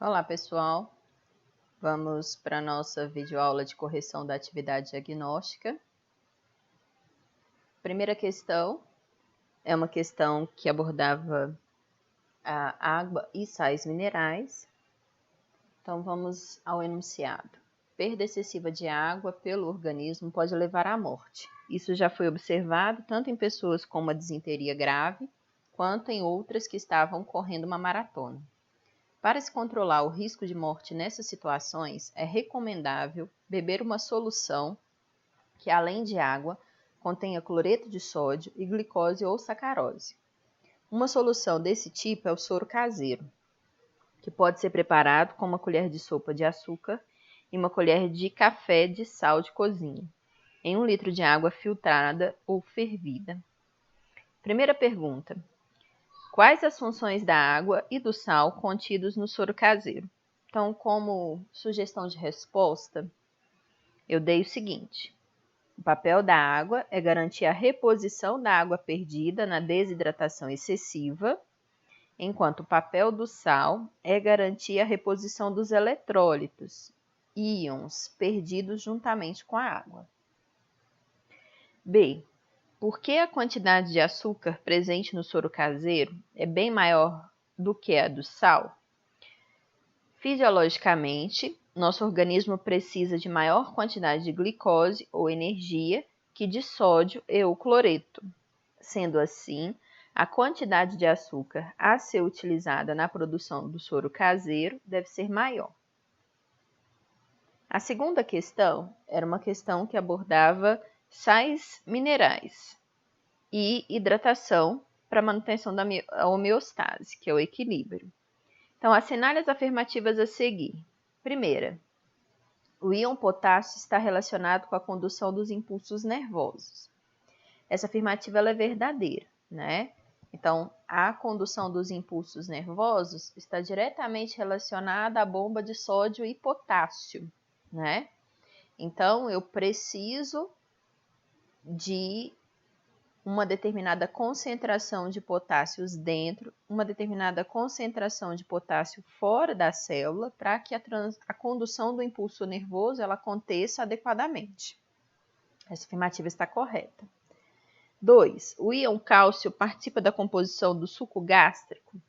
Olá, pessoal. Vamos para a nossa videoaula de correção da atividade diagnóstica. Primeira questão é uma questão que abordava a água e sais minerais. Então, vamos ao enunciado. Perda excessiva de água pelo organismo pode levar à morte. Isso já foi observado tanto em pessoas com uma disenteria grave, quanto em outras que estavam correndo uma maratona. Para se controlar o risco de morte nessas situações, é recomendável beber uma solução que, além de água, contenha cloreto de sódio e glicose ou sacarose. Uma solução desse tipo é o soro caseiro, que pode ser preparado com uma colher de sopa de açúcar e uma colher de café de sal de cozinha, em 1 litro de água filtrada ou fervida. Primeira pergunta: quais as funções da água e do sal contidos no soro caseiro? Então, como sugestão de resposta, eu dei o seguinte: o papel da água é garantir a reposição da água perdida na desidratação excessiva, enquanto o papel do sal é garantir a reposição dos eletrólitos, íons, perdidos juntamente com a água. B. Por que a quantidade de açúcar presente no soro caseiro é bem maior do que a do sal? Fisiologicamente, nosso organismo precisa de maior quantidade de glicose ou energia que de sódio e ou cloreto. Sendo assim, a quantidade de açúcar a ser utilizada na produção do soro caseiro deve ser maior. A segunda questão era uma questão que abordava sais minerais e hidratação para manutenção da homeostase, que é o equilíbrio. Então, assinale as afirmativas a seguir. Primeira, o íon potássio está relacionado com a condução dos impulsos nervosos. Essa afirmativa ela é verdadeira, né? Então, a condução dos impulsos nervosos está diretamente relacionada à bomba de sódio e potássio, né? Então, eu preciso de uma determinada concentração de potássios dentro, uma determinada concentração de potássio fora da célula, para que a condução do impulso nervoso ela aconteça adequadamente. Essa afirmativa está correta. 2. O íon cálcio participa da composição do suco gástrico?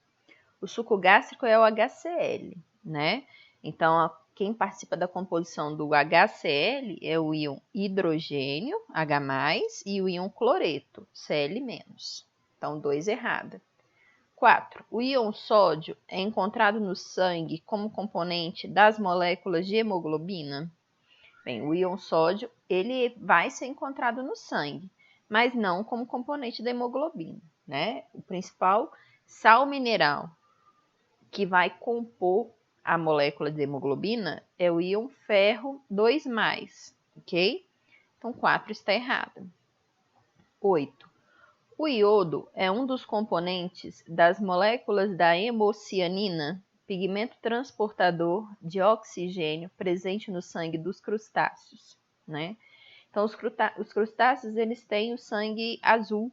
O suco gástrico é o HCl, né? Então, quem participa da composição do HCl é o íon hidrogênio, H+, e o íon cloreto, Cl-. Então, 2 errada. 4. O íon sódio é encontrado no sangue como componente das moléculas de hemoglobina? Bem, o íon sódio ele vai ser encontrado no sangue, mas não como componente da hemoglobina, né? O principal sal mineral que vai compor a molécula de hemoglobina é o íon ferro 2+, ok? Então, 4 está errado. 8. O iodo é um dos componentes das moléculas da hemocianina, pigmento transportador de oxigênio presente no sangue dos crustáceos, né? Então, os crustáceos eles têm o sangue azul.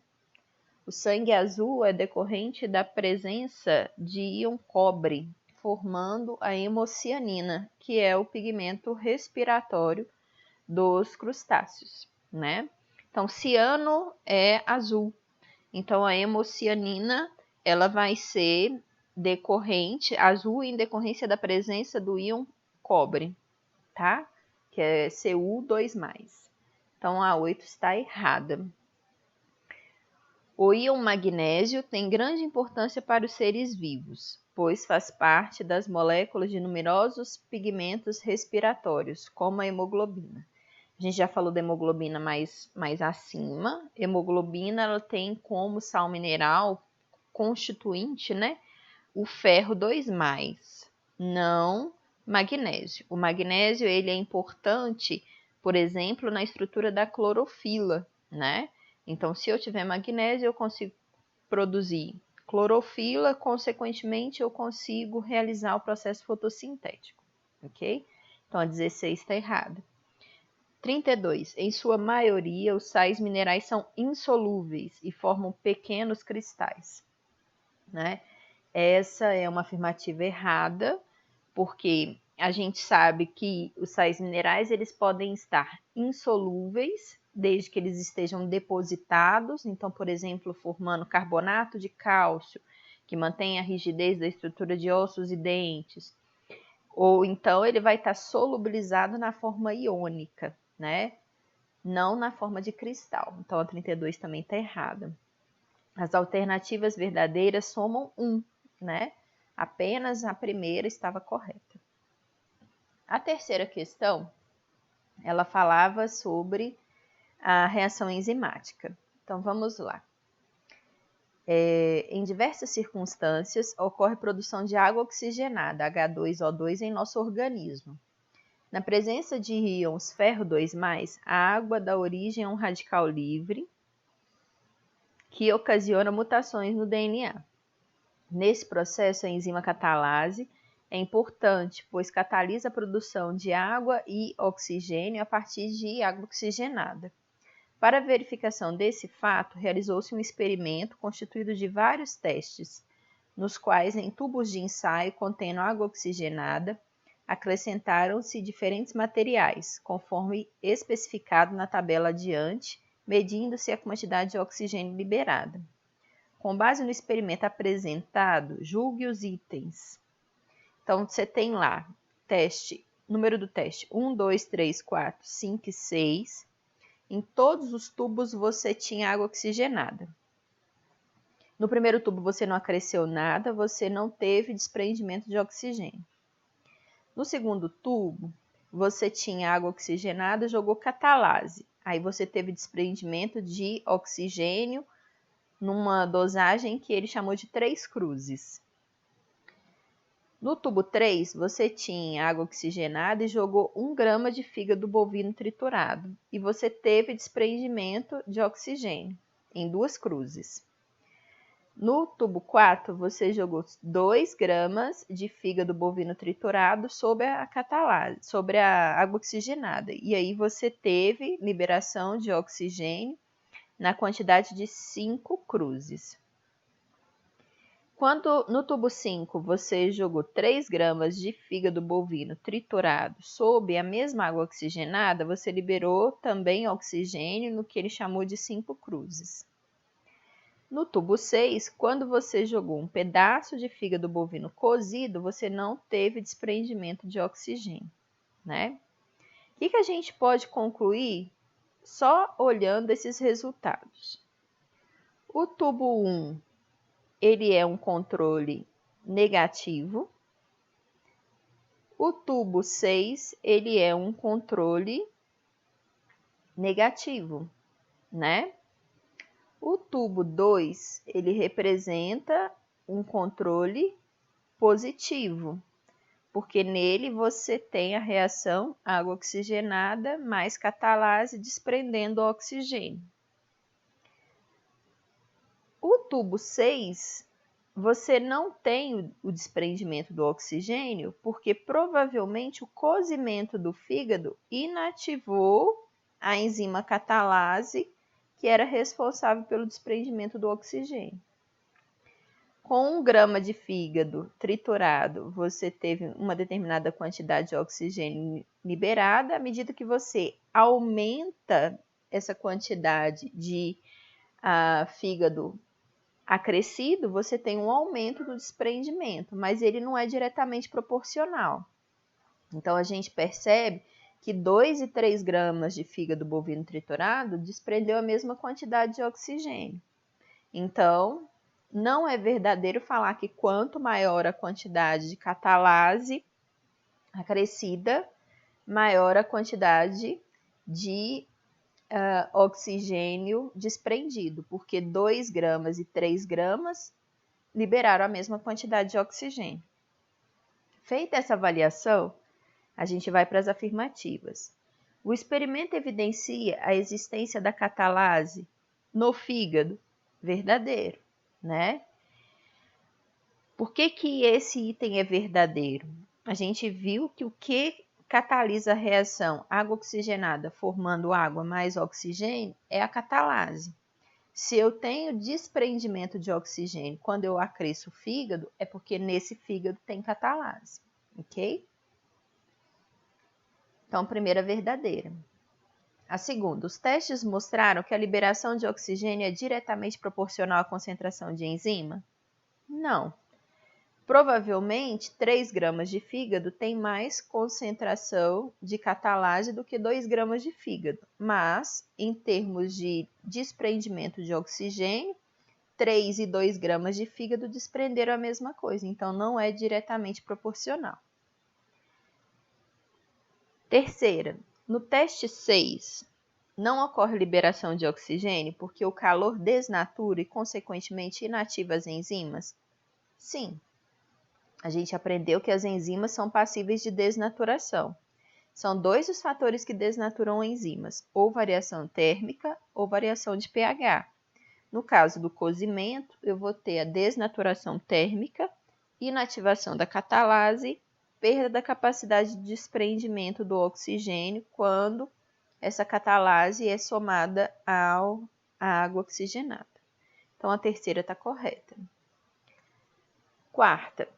O sangue azul é decorrente da presença de íon cobre, formando a hemocianina, que é o pigmento respiratório dos crustáceos, né? Então, ciano é azul. Então, a hemocianina, ela vai ser decorrente, azul em decorrência da presença do íon cobre, tá? Que é Cu2+. Então, a 8 está errada. O íon magnésio tem grande importância para os seres vivos, pois faz parte das moléculas de numerosos pigmentos respiratórios, como a hemoglobina. A gente já falou da hemoglobina mais acima. Hemoglobina ela tem como sal mineral constituinte, né, o ferro 2+, não magnésio. O magnésio ele é importante, por exemplo, na estrutura da clorofila, né? Então, se eu tiver magnésio, eu consigo produzir clorofila, consequentemente, eu consigo realizar o processo fotossintético, ok? Então, a 16 está errada. 32. Em sua maioria, os sais minerais são insolúveis e formam pequenos cristais, né? Essa é uma afirmativa errada, porque a gente sabe que os sais minerais eles podem estar insolúveis, desde que eles estejam depositados, então, por exemplo, formando carbonato de cálcio, que mantém a rigidez da estrutura de ossos e dentes, ou então ele vai estar solubilizado na forma iônica, né? Não na forma de cristal. Então a 32 também está errada. As alternativas verdadeiras somam 1, né? Apenas a primeira estava correta. A terceira questão, ela falava sobre a reação enzimática. Então vamos lá. Em diversas circunstâncias, ocorre produção de água oxigenada, H2O2, em nosso organismo. Na presença de íons ferro 2+, a água dá origem a um radical livre que ocasiona mutações no DNA. Nesse processo, a enzima catalase é importante, pois catalisa a produção de água e oxigênio a partir de água oxigenada. Para a verificação desse fato, realizou-se um experimento constituído de vários testes, nos quais, em tubos de ensaio contendo água oxigenada, acrescentaram-se diferentes materiais, conforme especificado na tabela adiante, medindo-se a quantidade de oxigênio liberada. Com base no experimento apresentado, julgue os itens. Então, você tem lá número do teste 1, 2, 3, 4, 5 e 6. Em todos os tubos você tinha água oxigenada. No primeiro tubo você não acresceu nada, você não teve desprendimento de oxigênio. No segundo tubo, você tinha água oxigenada e jogou catalase. Aí você teve desprendimento de oxigênio numa dosagem que ele chamou de 3 cruzes. No tubo 3, você tinha água oxigenada e jogou 1 grama de fígado bovino triturado. E você teve desprendimento de oxigênio em 2 cruzes. No tubo 4, você jogou 2 gramas de fígado bovino triturado sobre a catalase, sobre a água oxigenada. E aí você teve liberação de oxigênio na quantidade de 5 cruzes. Quando no tubo 5 você jogou 3 gramas de fígado bovino triturado sob a mesma água oxigenada, você liberou também oxigênio no que ele chamou de 5 cruzes. No tubo 6, quando você jogou um pedaço de fígado bovino cozido, você não teve desprendimento de oxigênio, né? O que a gente pode concluir só olhando esses resultados? O tubo 1 ele é um controle negativo. O tubo 6, ele é um controle negativo, né? O tubo 2, ele representa um controle positivo, porque nele você tem a reação água oxigenada mais catalase desprendendo o oxigênio. O tubo 6, você não tem o desprendimento do oxigênio, porque provavelmente o cozimento do fígado inativou a enzima catalase, que era responsável pelo desprendimento do oxigênio. Com 1 grama de fígado triturado, você teve uma determinada quantidade de oxigênio liberada. À medida que você aumenta essa quantidade de fígado acrescido, você tem um aumento do desprendimento, mas ele não é diretamente proporcional. Então, a gente percebe que 2 e 3 gramas de fígado bovino triturado desprendeu a mesma quantidade de oxigênio. Então, não é verdadeiro falar que quanto maior a quantidade de catalase acrescida, maior a quantidade de oxigênio desprendido, porque 2 gramas e 3 gramas liberaram a mesma quantidade de oxigênio. Feita essa avaliação, a gente vai para as afirmativas. O experimento evidencia a existência da catalase no fígado? Verdadeiro, né? Por que esse item é verdadeiro? A gente viu que o que catalisa a reação água oxigenada formando água mais oxigênio é a catalase. Se eu tenho desprendimento de oxigênio quando eu acresço o fígado, é porque nesse fígado tem catalase, ok? Então, primeira verdadeira. A segunda, os testes mostraram que a liberação de oxigênio é diretamente proporcional à concentração de enzima? Não. Provavelmente, 3 gramas de fígado tem mais concentração de catalase do que 2 gramas de fígado, mas, em termos de desprendimento de oxigênio, 3 e 2 gramas de fígado desprenderam a mesma coisa, então não é diretamente proporcional. Terceira, no teste 6, não ocorre liberação de oxigênio porque o calor desnatura e, consequentemente, inativa as enzimas? Sim. A gente aprendeu que as enzimas são passíveis de desnaturação. São 2 os fatores que desnaturam enzimas, ou variação térmica ou variação de pH. No caso do cozimento, eu vou ter a desnaturação térmica, inativação da catalase, perda da capacidade de desprendimento do oxigênio quando essa catalase é somada à água oxigenada. Então, a terceira está correta. Quarta,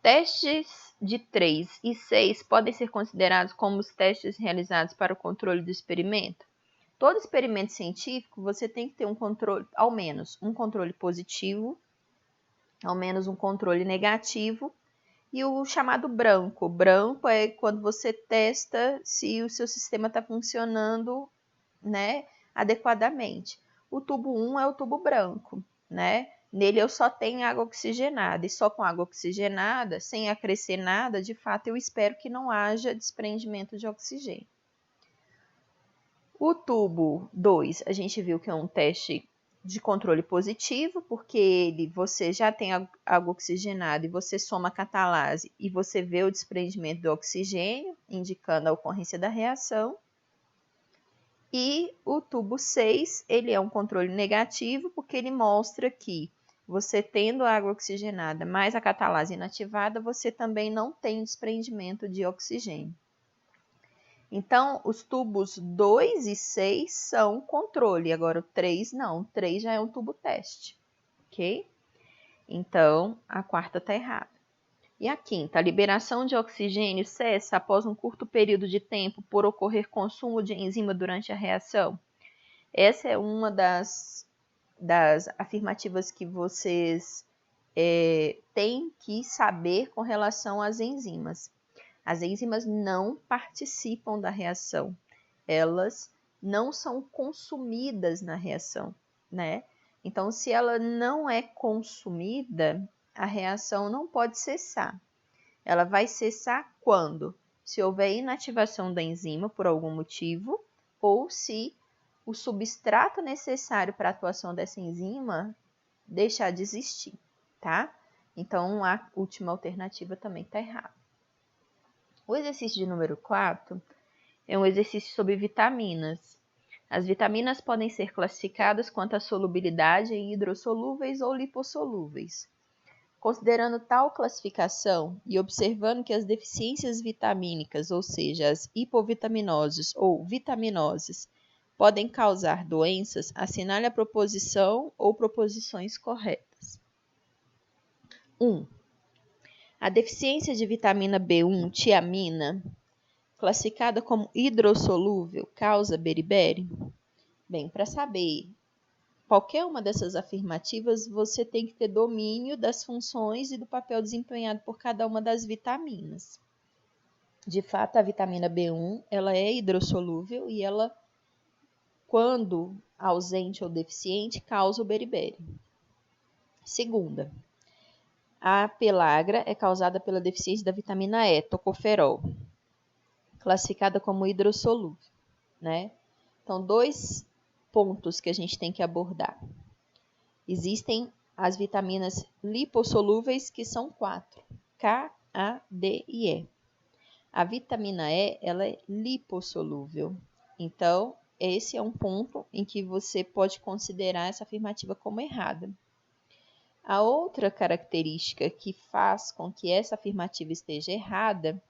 testes de 3 e 6 podem ser considerados como os testes realizados para o controle do experimento? Todo experimento científico, você tem que ter um controle, ao menos um controle positivo, ao menos um controle negativo, e o chamado branco. Branco é quando você testa se o seu sistema está funcionando, né, adequadamente. O tubo 1 é o tubo branco, né? Nele eu só tenho água oxigenada, e só com água oxigenada, sem acrescer nada, de fato eu espero que não haja desprendimento de oxigênio. O tubo 2, a gente viu que é um teste de controle positivo, porque você já tem água oxigenada e você soma a catalase e você vê o desprendimento do oxigênio, indicando a ocorrência da reação. E o tubo 6, ele é um controle negativo, porque ele mostra que você tendo a água oxigenada mais a catalase inativada, você também não tem desprendimento de oxigênio. Então, os tubos 2 e 6 são controle, agora o 3 não, o 3 já é um tubo teste, ok? Então, a quarta está errada. E a quinta, a liberação de oxigênio cessa após um curto período de tempo por ocorrer consumo de enzima durante a reação? Essa é uma das afirmativas que vocês têm que saber com relação às enzimas. As enzimas não participam da reação, elas não são consumidas na reação, né? Então, se ela não é consumida, a reação não pode cessar. Ela vai cessar quando? Se houver inativação da enzima por algum motivo, ou se o substrato necessário para a atuação dessa enzima deixar de existir, tá? Então, a última alternativa também está errada. O exercício de número 4 é um exercício sobre vitaminas. As vitaminas podem ser classificadas quanto à solubilidade em hidrossolúveis ou lipossolúveis. Considerando tal classificação e observando que as deficiências vitamínicas, ou seja, as hipovitaminoses ou vitaminoses, podem causar doenças, assinale a proposição ou proposições corretas. 1. A deficiência de vitamina B1, tiamina, classificada como hidrossolúvel, causa beriberi? Bem, para saber qualquer uma dessas afirmativas, você tem que ter domínio das funções e do papel desempenhado por cada uma das vitaminas. De fato, a vitamina B1, ela é hidrossolúvel e ela, quando ausente ou deficiente, causa o beriberi. Segunda, a pelagra é causada pela deficiência da vitamina E, tocoferol, classificada como hidrossolúvel, né? Então, 2 pontos que a gente tem que abordar. Existem as vitaminas lipossolúveis, que são 4, K, A, D e E. A vitamina E, ela é lipossolúvel. Então, esse é um ponto em que você pode considerar essa afirmativa como errada. A outra característica que faz com que essa afirmativa esteja errada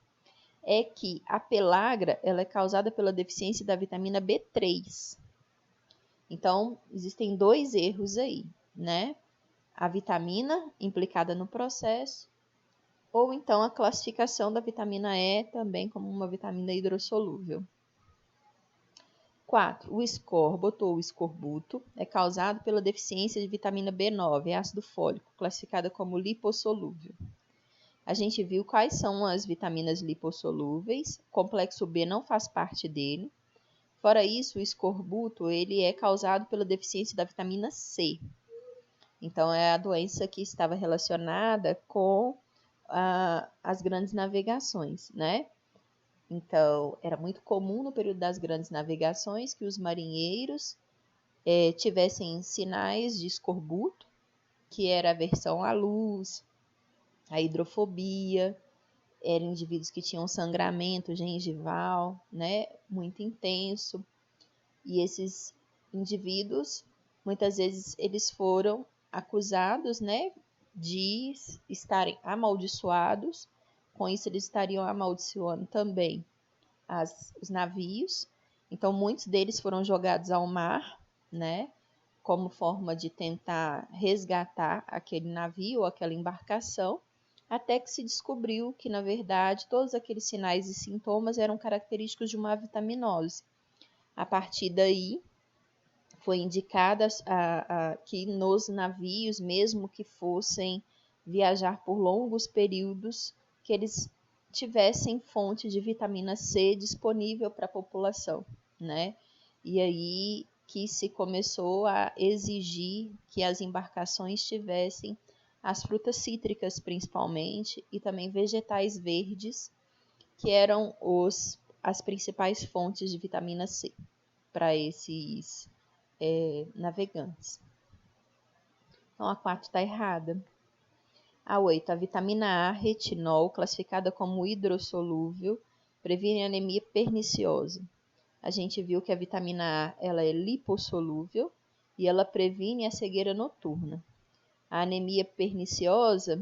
é que a pelagra ela é causada pela deficiência da vitamina B3. Então, existem 2 erros aí, né? A vitamina implicada no processo ou então a classificação da vitamina E também como uma vitamina hidrossolúvel. 4. O escórbuto ou escorbuto é causado pela deficiência de vitamina B9, ácido fólico, classificada como lipossolúvel. A gente viu quais são as vitaminas lipossolúveis, o complexo B não faz parte dele. Fora isso, o escorbuto ele é causado pela deficiência da vitamina C. Então, é a doença que estava relacionada com as grandes navegações, né? Então, era muito comum no período das grandes navegações que os marinheiros tivessem sinais de escorbuto, que era a aversão à luz, a hidrofobia, eram indivíduos que tinham sangramento gengival, né, muito intenso. E esses indivíduos, muitas vezes, eles foram acusados, né, de estarem amaldiçoados. Com isso, eles estariam amaldiçoando também os navios. Então, muitos deles foram jogados ao mar, né, como forma de tentar resgatar aquele navio ou aquela embarcação, até que se descobriu que, na verdade, todos aqueles sinais e sintomas eram característicos de uma avitaminose. A partir daí, foi indicada que nos navios, mesmo que fossem viajar por longos períodos, que eles tivessem fonte de vitamina C disponível para a população, né? E aí que se começou a exigir que as embarcações tivessem as frutas cítricas, principalmente, e também vegetais verdes, que eram as principais fontes de vitamina C para esses navegantes. Então, a 4 está errada. A 8, a vitamina A, retinol, classificada como hidrossolúvel, previne anemia perniciosa. A gente viu que a vitamina A ela é lipossolúvel e ela previne a cegueira noturna. A anemia perniciosa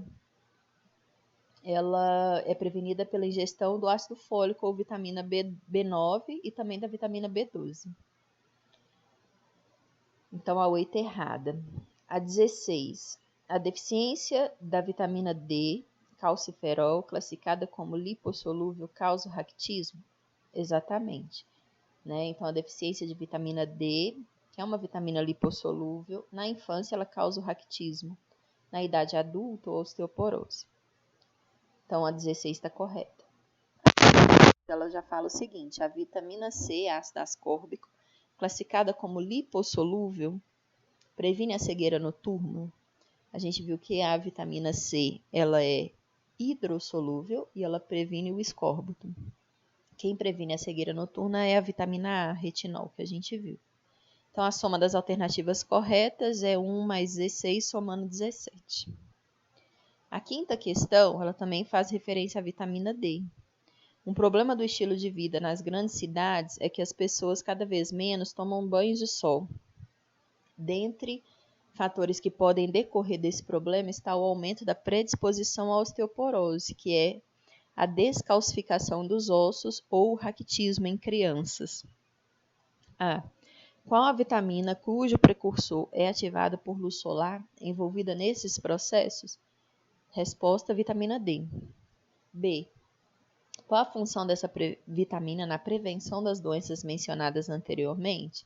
ela é prevenida pela ingestão do ácido fólico ou vitamina B9 e também da vitamina B12. Então, a 8 é errada. A 16, a deficiência da vitamina D, calciferol, classificada como lipossolúvel, causa o raquitismo? Exatamente. Né? Então, a deficiência de vitamina D, que é uma vitamina lipossolúvel, na infância ela causa o raquitismo. Na idade adulta, osteoporose. Então, a 16 está correta. Ela já fala o seguinte, a vitamina C, ácido ascórbico, classificada como lipossolúvel, previne a cegueira noturna. A gente viu que a vitamina C ela é hidrossolúvel e ela previne o escórbuto. Quem previne a cegueira noturna é a vitamina A, retinol, que a gente viu. Então, a soma das alternativas corretas é 1 mais 16, somando 17. A quinta questão, ela também faz referência à vitamina D. Um problema do estilo de vida nas grandes cidades é que as pessoas cada vez menos tomam banhos de sol. Dentre fatores que podem decorrer desse problema está o aumento da predisposição à osteoporose, que é a descalcificação dos ossos ou o raquitismo em crianças. Qual a vitamina cujo precursor é ativado por luz solar envolvida nesses processos? Resposta: vitamina D. B. Qual a função dessa vitamina na prevenção das doenças mencionadas anteriormente?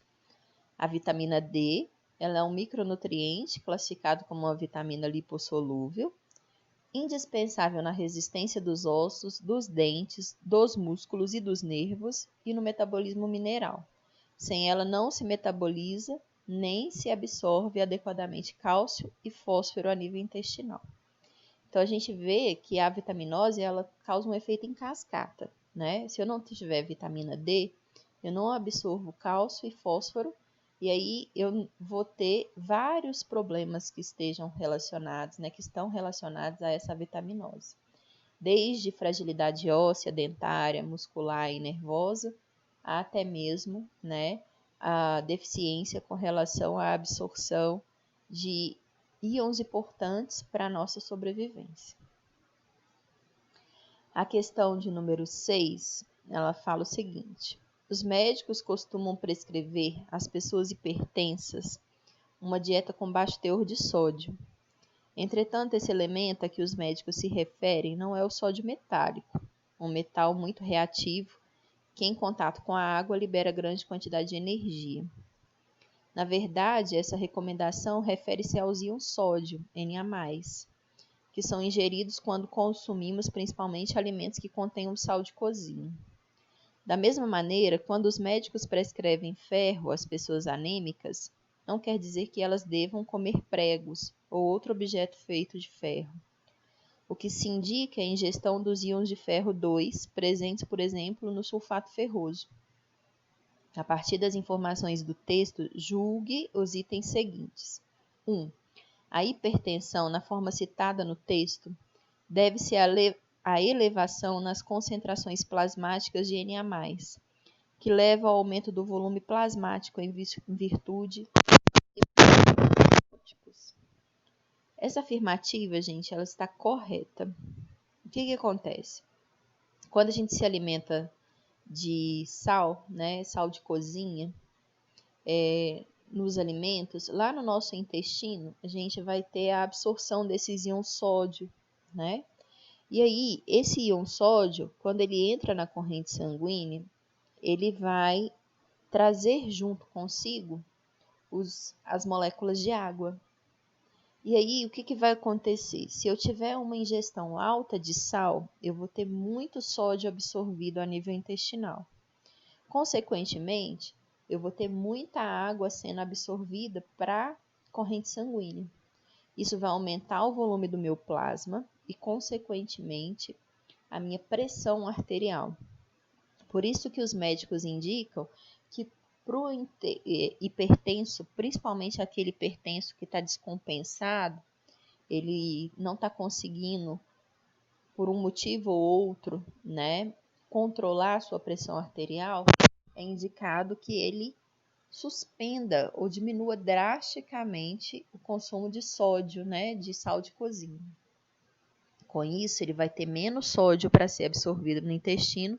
A vitamina D ela é um micronutriente classificado como uma vitamina lipossolúvel, indispensável na resistência dos ossos, dos dentes, dos músculos e dos nervos e no metabolismo mineral. Sem ela não se metaboliza nem se absorve adequadamente cálcio e fósforo a nível intestinal. Então, a gente vê que a vitaminose ela causa um efeito em cascata, né? Se eu não tiver vitamina D, eu não absorvo cálcio e fósforo, e aí eu vou ter vários problemas que estejam relacionados, né? Que estão relacionados a essa vitaminose. Desde fragilidade óssea, dentária, muscular e nervosa, até mesmo, né? A deficiência com relação à absorção de íons importantes para a nossa sobrevivência. A questão de número 6, ela fala o seguinte: os médicos costumam prescrever às pessoas hipertensas uma dieta com baixo teor de sódio. Entretanto, esse elemento a que os médicos se referem não é o sódio metálico, um metal muito reativo que, em contato com a água, libera grande quantidade de energia. Na verdade, essa recomendação refere-se aos íons sódio, Na+, que são ingeridos quando consumimos principalmente alimentos que contenham sal de cozinha. Da mesma maneira, quando os médicos prescrevem ferro às pessoas anêmicas, não quer dizer que elas devam comer pregos ou outro objeto feito de ferro. O que se indica é a ingestão dos íons de ferro 2, presentes, por exemplo, no sulfato ferroso. A partir das informações do texto, julgue os itens seguintes. 1. A hipertensão, na forma citada no texto, deve-se à elevação nas concentrações plasmáticas de Na+, que leva ao aumento do volume plasmático em virtude de. Essa afirmativa, gente, ela está correta. O que acontece? Quando a gente se alimenta de sal, né, sal de cozinha, nos alimentos, lá no nosso intestino, a gente vai ter a absorção desses íons sódio, né? E aí, esse íon sódio, quando ele entra na corrente sanguínea, ele vai trazer junto consigo as moléculas de água. E aí, o que vai acontecer? Se eu tiver uma ingestão alta de sal, eu vou ter muito sódio absorvido a nível intestinal. Consequentemente, eu vou ter muita água sendo absorvida para a corrente sanguínea. Isso vai aumentar o volume do meu plasma e, consequentemente, a minha pressão arterial. Por isso que os médicos indicam que para o hipertenso, principalmente aquele hipertenso que está descompensado, ele não está conseguindo, por um motivo ou outro, né, controlar a sua pressão arterial, é indicado que ele suspenda ou diminua drasticamente o consumo de sódio, né, de sal de cozinha. Com isso, ele vai ter menos sódio para ser absorvido no intestino,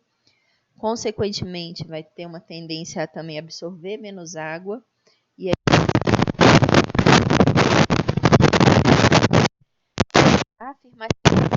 consequentemente, vai ter uma tendência a também absorver menos água, e aí a afirmativa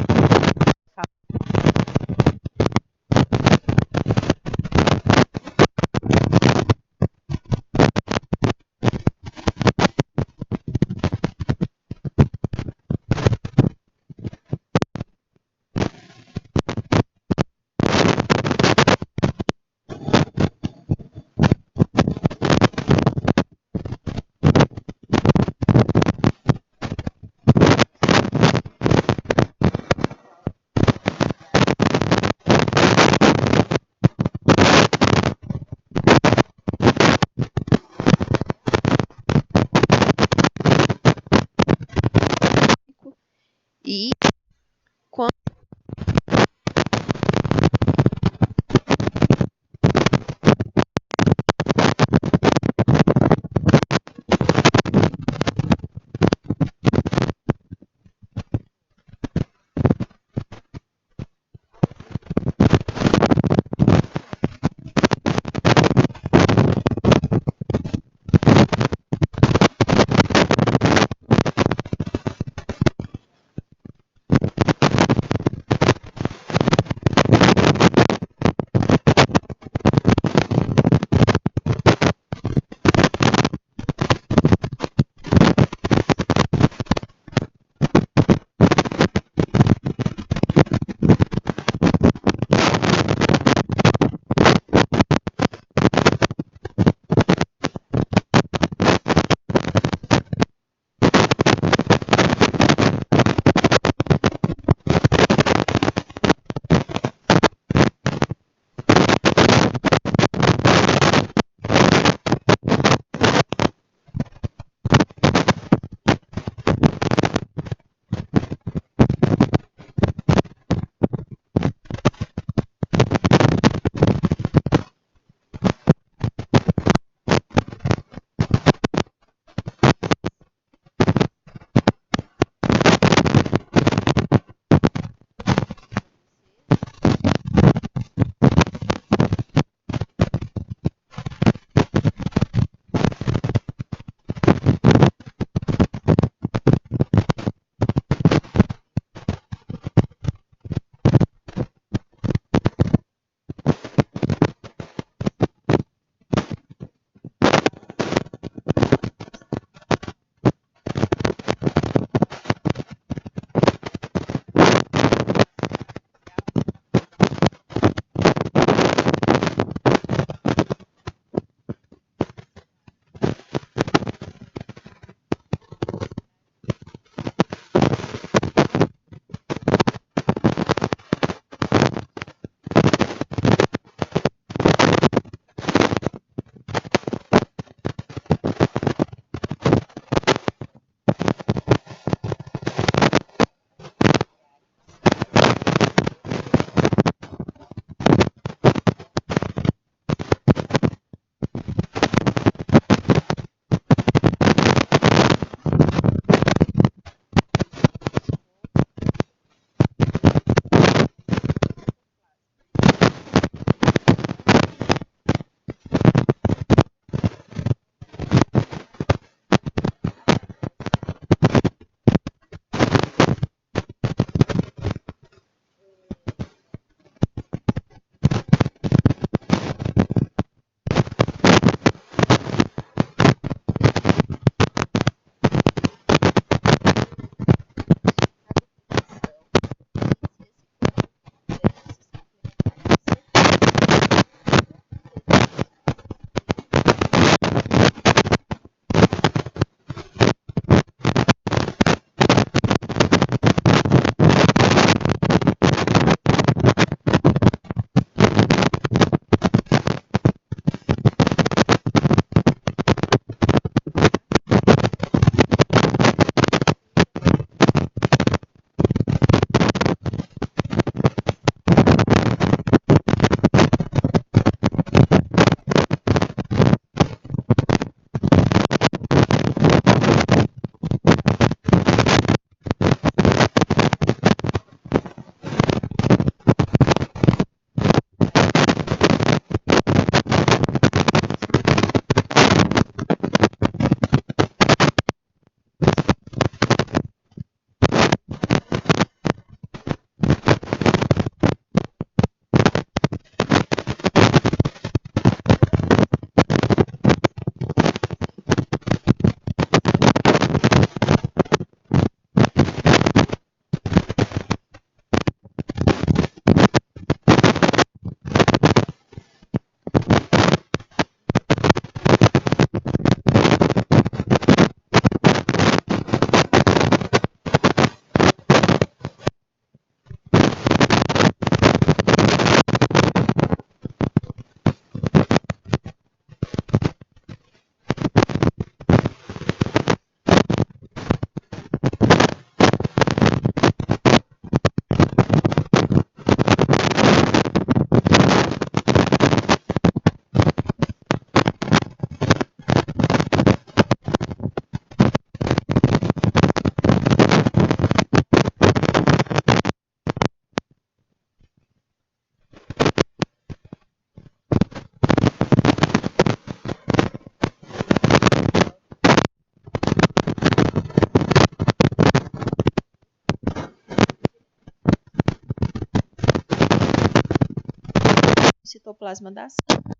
citoplasma da célula.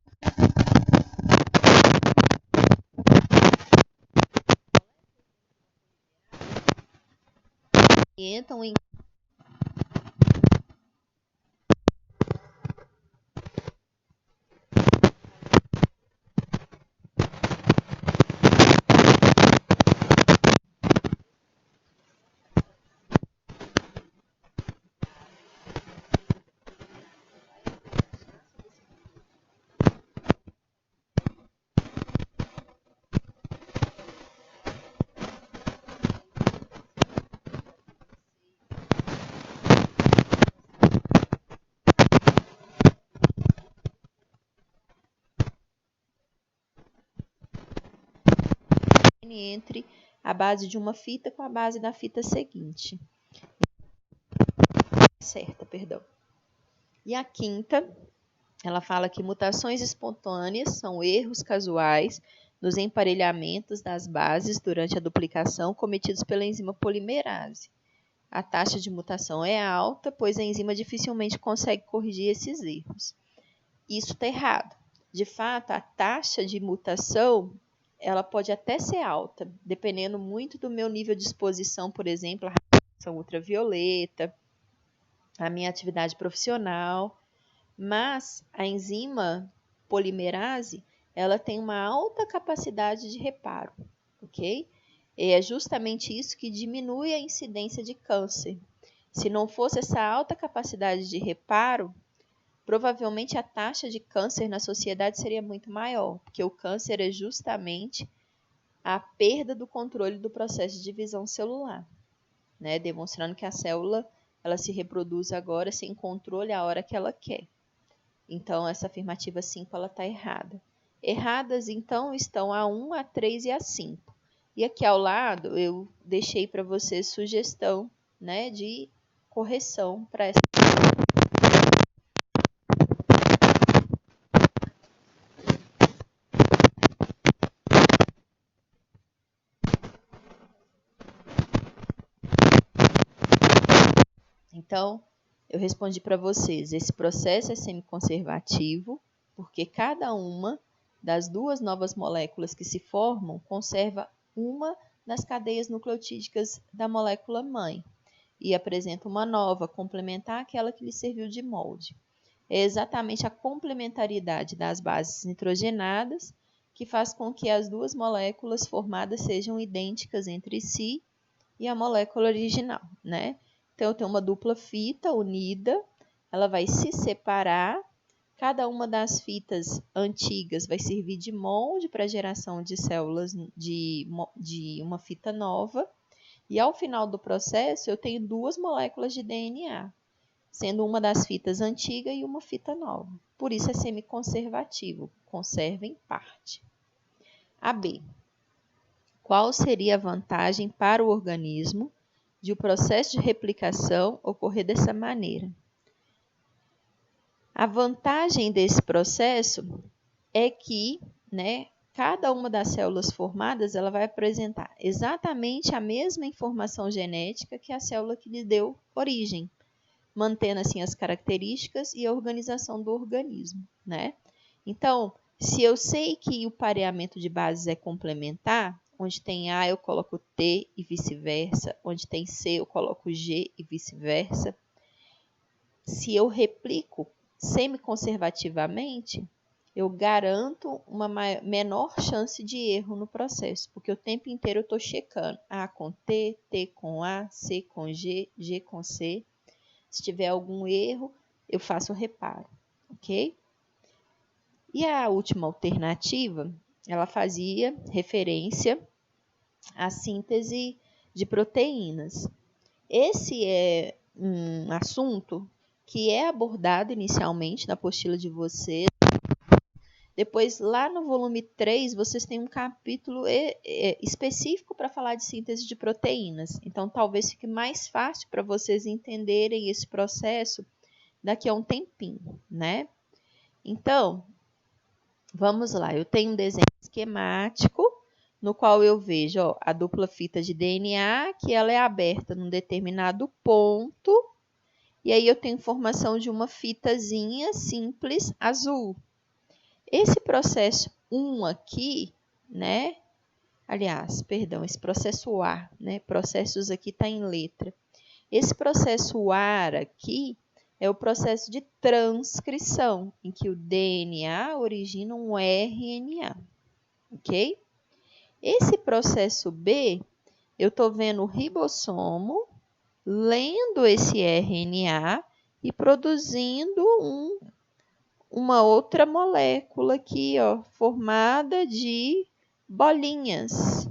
Entram em entre a base de uma fita com a base da fita seguinte. Perdão. E a quinta, ela fala que mutações espontâneas são erros casuais nos emparelhamentos das bases durante a duplicação cometidos pela enzima polimerase. A taxa de mutação é alta, pois a enzima dificilmente consegue corrigir esses erros. Isso está errado. De fato, a taxa de mutação ela pode até ser alta, dependendo muito do meu nível de exposição, por exemplo, à radiação ultravioleta, a minha atividade profissional, mas a enzima polimerase, ela tem uma alta capacidade de reparo, ok? E é justamente isso que diminui a incidência de câncer. Se não fosse essa alta capacidade de reparo, provavelmente a taxa de câncer na sociedade seria muito maior, porque o câncer é justamente a perda do controle do processo de divisão celular, né? Demonstrando que a célula ela se reproduz agora sem controle a hora que ela quer. Então, essa afirmativa 5 está errada. Erradas, então, estão a 1, a 3 e a 5. E aqui ao lado, eu deixei para vocês sugestão, né, de correção para essa. Então, eu respondi para vocês, esse processo é semiconservativo, porque cada uma das duas novas moléculas que se formam conserva uma das cadeias nucleotídicas da molécula mãe e apresenta uma nova, complementar àquela que lhe serviu de molde. É exatamente a complementaridade das bases nitrogenadas que faz com que as duas moléculas formadas sejam idênticas entre si e a molécula original, né? Então, eu tenho uma dupla fita unida, ela vai se separar, cada uma das fitas antigas vai servir de molde para a geração de células de uma fita nova, e ao final do processo eu tenho duas moléculas de DNA, sendo uma das fitas antiga e uma fita nova. Por isso é semiconservativo, conserva em parte. A B. Qual seria a vantagem para o organismo de o processo de replicação ocorrer dessa maneira? A vantagem desse processo é que, né, cada uma das células formadas ela vai apresentar exatamente a mesma informação genética que a célula que lhe deu origem, mantendo assim as características e a organização do organismo, né? Então, se eu sei que o pareamento de bases é complementar, onde tem A eu coloco T e vice-versa, onde tem C eu coloco G e vice-versa. Se eu replico semiconservativamente, eu garanto uma menor chance de erro no processo, porque o tempo inteiro eu estou checando A com T, T com A, C com G, G com C. Se tiver algum erro, eu faço o reparo, ok? E a última alternativa, ela fazia referência à síntese de proteínas. Esse é um assunto que é abordado inicialmente na apostila de vocês. Depois, lá no volume 3, vocês têm um capítulo específico para falar de síntese de proteínas. Então, talvez fique mais fácil para vocês entenderem esse processo daqui a um tempinho, né? Então, vamos lá. Eu tenho um desenho esquemático no qual eu vejo a dupla fita de DNA, que ela é aberta num determinado ponto, E aí eu tenho formação de uma fitazinha simples azul. Esse processo 1 aqui, né? Aliás, perdão, esse processo A, né? Processos aqui está em letra. Esse processo AR aqui é o processo de transcrição, em que o DNA origina um RNA, ok? Esse processo B, eu estou vendo o ribossomo lendo esse RNA e produzindo uma outra molécula aqui, ó, formada de bolinhas,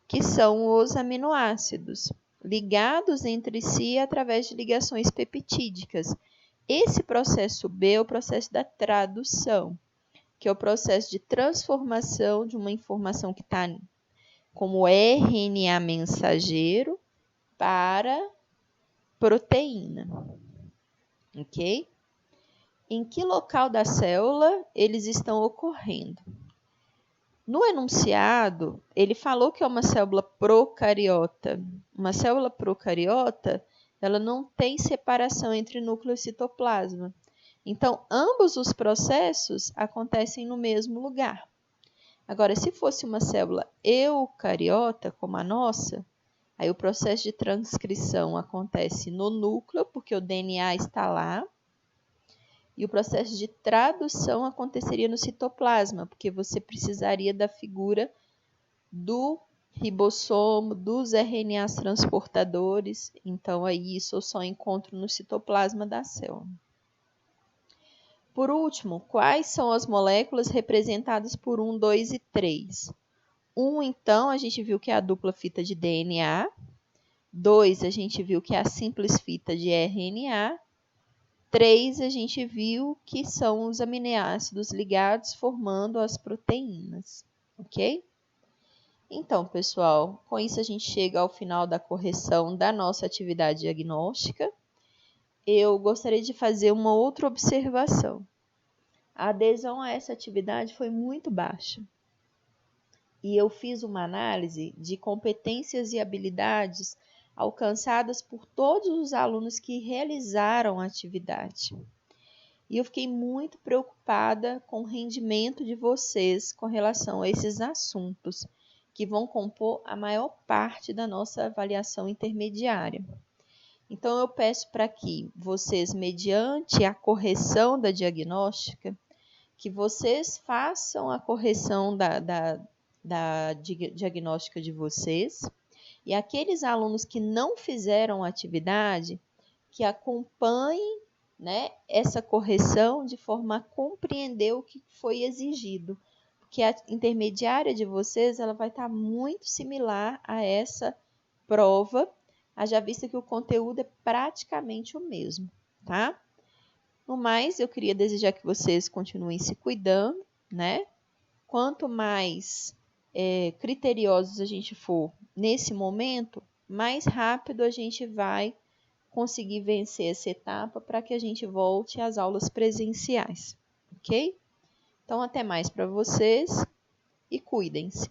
que são os aminoácidos, ligados entre si através de ligações peptídicas. Esse processo B é o processo da tradução, que é o processo de transformação de uma informação que está como RNA mensageiro para proteína, ok? Em que local da célula eles estão ocorrendo? No enunciado, ele falou que é uma célula procariota. Uma célula procariota, ela não tem separação entre núcleo e citoplasma. Então, ambos os processos acontecem no mesmo lugar. Agora, se fosse uma célula eucariota, como a nossa, aí o processo de transcrição acontece no núcleo, porque o DNA está lá, e o processo de tradução aconteceria no citoplasma, porque você precisaria da figura do ribossomo, dos RNAs transportadores. Então, aí isso eu só encontro no citoplasma da célula. Por último, quais são as moléculas representadas por 1, 2 e 3? 1, então, a gente viu que é a dupla fita de DNA. 2, a gente viu que é a simples fita de RNA. 3, a gente viu que são os aminoácidos ligados formando as proteínas, ok? Então, pessoal, com isso a gente chega ao final da correção da nossa atividade diagnóstica. Eu gostaria de fazer uma outra observação. A adesão a essa atividade foi muito baixa. E eu fiz uma análise de competências e habilidades alcançadas por todos os alunos que realizaram a atividade. E eu fiquei muito preocupada com o rendimento de vocês com relação a esses assuntos, que vão compor a maior parte da nossa avaliação intermediária. Então, eu peço para que vocês, mediante a correção da diagnóstica, que vocês façam a correção da diagnóstica de vocês, e aqueles alunos que não fizeram a atividade, que acompanhem, né, essa correção de forma a compreender o que foi exigido, porque a intermediária de vocês ela vai estar muito similar a essa prova, haja vista que o conteúdo é praticamente o mesmo, tá? No mais, eu queria desejar que vocês continuem se cuidando, né? Quanto mais criteriosos a gente for nesse momento, mais rápido a gente vai conseguir vencer essa etapa para que a gente volte às aulas presenciais, ok? Então, até mais para vocês e cuidem-se.